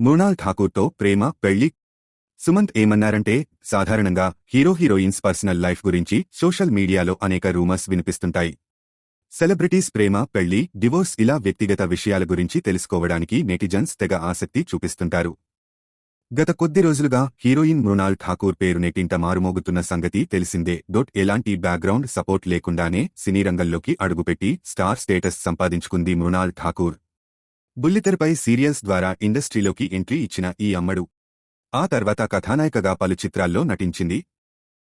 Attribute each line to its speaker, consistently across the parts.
Speaker 1: మృణాల్ ఠాకూర్తో ప్రేమ పెళ్లి. సుమంత్ ఏమన్నారంటే, సాధారణంగా హీరోయిన్స్ పర్సనల్ లైఫ్ గురించి సోషల్ మీడియాలో అనేక రూమర్స్ వినిపిస్తుంటాయి. సెలబ్రిటీస్ ప్రేమ, పెళ్లి, డివోర్స్ ఇలా వ్యక్తిగత విషయాల గురించి తెలుసుకోవడానికి నెటిజన్స్ తెగ ఆసక్తి చూపిస్తుంటారు. గత కొద్ది రోజులుగా హీరోయిన్ మృణాల్ ఠాకూర్ పేరు నెట్టింట మారుమోగుతున్న సంగతి తెలిసిందే. ఎలాంటి బ్యాక్గ్రౌండ్ సపోర్ట్ లేకుండానే సినీ రంగంలోకి అడుగుపెట్టి స్టార్ స్టేటస్ సంపాదించుకుంది మృణాల్ ఠాకూర్. బుల్లితెరపై సీరియల్స్ ద్వారా ఇండస్ట్రీలోకి ఎంట్రీ ఇచ్చిన ఈ అమ్మడు ఆ తర్వాత కథానాయికగా పలు చిత్రాల్లో నటించింది.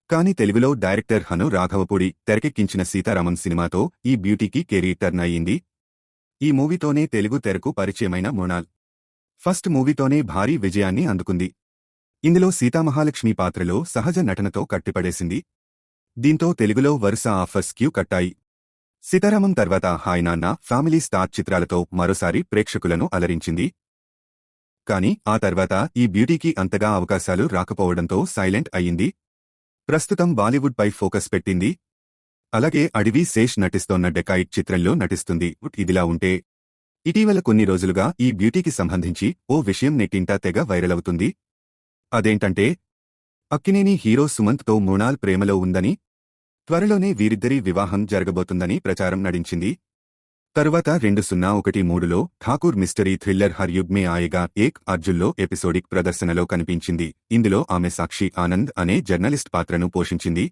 Speaker 1: కాని తెలుగులో డైరెక్టర్ హను రాఘవపూడి తెరకెక్కించిన సీతారామం సినిమాతో ఈ బ్యూటీకి కెరీర్ టర్న్ అయ్యింది. ఈ మూవీతోనే తెలుగు తెరకు పరిచయమైన మృణాల్ ఫస్ట్ మూవీతోనే భారీ విజయాన్ని అందుకుంది. ఇందులో సీతామహాలక్ష్మి పాత్రలో సహజ నటనతో కట్టిపడేసింది. దీంతో తెలుగులో వరుస ఆఫర్స్ క్యూ కట్టాయి. సీతారామం తర్వాత హాయ్ నాన్న, ఫ్యామిలీ స్టార్ చిత్రాలతో మరోసారి ప్రేక్షకులను అలరించింది. కాని ఆ తర్వాత ఈ బ్యూటీకి అంతగా అవకాశాలు రాకపోవడంతో సైలెంట్ అయ్యింది. ప్రస్తుతం బాలీవుడ్ పై ఫోకస్ పెట్టింది. అలాగే అడవి శేష్ నటిస్తోన్న డెకాయిట్ చిత్రంలో నటిస్తుంది. ఇదిలా ఉంటే ఇటీవల కొన్ని రోజులుగా ఈ బ్యూటీకి సంబంధించి ఓ విషయం నెట్టింటా తెగ వైరలవుతుంది. అదేంటంటే, అక్కినేని హీరో సుమంత్తో మృణాల్ ప్రేమలో ఉందని, త్వరలోనే వీరిద్దరి వివాహం జరగబోతుందని ప్రచారం నడించింది. తరువాత 2013లో ఠాకూర్ మిస్టరీ థ్రిల్లర్ హర్ యుగ్ మే ఆయగా ఏక్ అర్జున్లో ఎపిసోడిక్ ప్రదర్శనలో కనిపించింది. ఇందులో ఆమె సాక్షి ఆనంద్ అనే జర్నలిస్ట్ పాత్రను పోషించింది.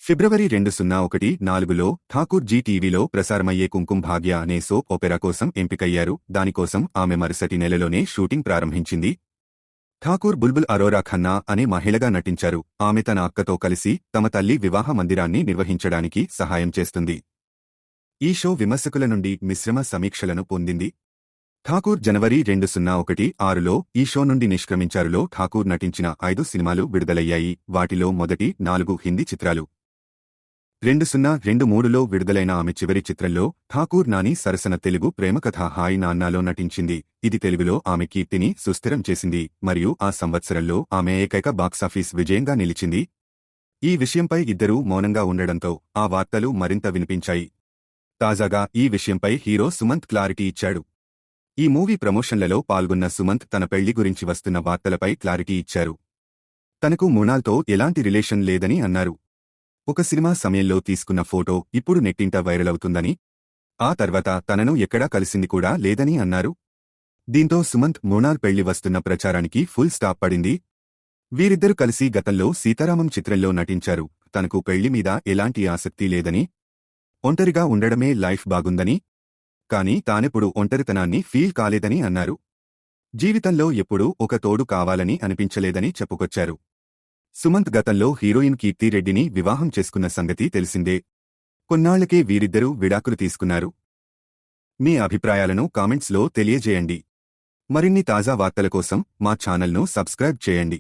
Speaker 1: ఫిబ్రవరి 2014లో ఠాకూర్ టీవీలో ప్రసారమయ్యే కుంకుమ్ భాగ్య అనే సోప్ ఒపెరా కోసం ఎంపికయ్యారు. దానికోసం ఆమె మరుసటి నెలలోనే షూటింగ్ ప్రారంభించింది. ఠాకూర్ బుల్బుల్ అరోరా ఖన్నా అనే మహిళగా నటించారు. ఆమె తన అక్కతో కలిసి తమ తల్లి వివాహ మందిరాన్ని నిర్వహించడానికి సహాయం చేస్తుంది. ఈ షో విమర్శకుల నుండి మిశ్రమ సమీక్షలను పొందింది. ఠాకూర్ జనవరి 2016లో ఈ షో నుండి నిష్క్రమించారులో ఠాకూర్ నటించిన 5 సినిమాలు విడుదలయ్యాయి. వాటిలో మొదటి 4 హిందీ చిత్రాలు. 2023లో విడుదలైన ఆమె చివరి చిత్రంలో ఠాకూర్ నాని సరసన తెలుగు ప్రేమకథ హాయ్ నాన్నాలో నటించింది. ఇది తెలుగులో ఆమె కీర్తిని సుస్థిరం చేసింది మరియు ఆ సంవత్సరంలో ఆమె ఏకైక బాక్సాఫీస్ విజయంగా నిలిచింది. ఈ విషయంపై ఇద్దరూ మౌనంగా ఉండడంతో ఆ వార్తలు మరింత వినిపించాయి. తాజాగా ఈ విషయంపై హీరో సుమంత్ క్లారిటీ ఇచ్చాడు. ఈ మూవీ ప్రమోషన్లలో పాల్గొన్న సుమంత్ తన పెళ్లి గురించి వస్తున్న వార్తలపై క్లారిటీ ఇచ్చారు. తనకు మృణాల్తో ఎలాంటి రిలేషన్ లేదని అన్నారు. ఒక సినిమా సమయంలో తీసుకున్న ఫోటో ఇప్పుడు నెట్టింట వైరలవుతుందని, ఆ తర్వాత తనను ఎక్కడా కలిసింది కూడా లేదని అన్నారు. దీంతో సుమంత్ మృణాల్ పెళ్లి వస్తున్న ప్రచారానికి ఫుల్ స్టాప్ పడింది. వీరిద్దరు కలిసి గతంలో సీతారామం చిత్రంలో నటించారు. తనకు పెళ్లి మీద ఎలాంటి ఆసక్తి లేదని, ఒంటరిగా ఉండడమే లైఫ్ బాగుందని, కాని తానెప్పుడు ఒంటరితనాన్ని ఫీల్ కాలేదని అన్నారు. జీవితంలో ఎప్పుడూ ఒక తోడు కావాలని అనిపించలేదని చెప్పుకొచ్చారు. సుమంత్ గతంలో హీరోయిన్ కీర్తి రెడ్డిని వివాహం చేసుకున్న సంగతి తెలిసిందే. కొన్నాళ్లకే వీరిద్దరూ విడాకులు తీసుకున్నారు. మీ అభిప్రాయాలను కామెంట్స్లో తెలియజేయండి. మరిన్ని తాజా వార్తల కోసం మా ఛానల్ను సబ్స్క్రైబ్ చేయండి.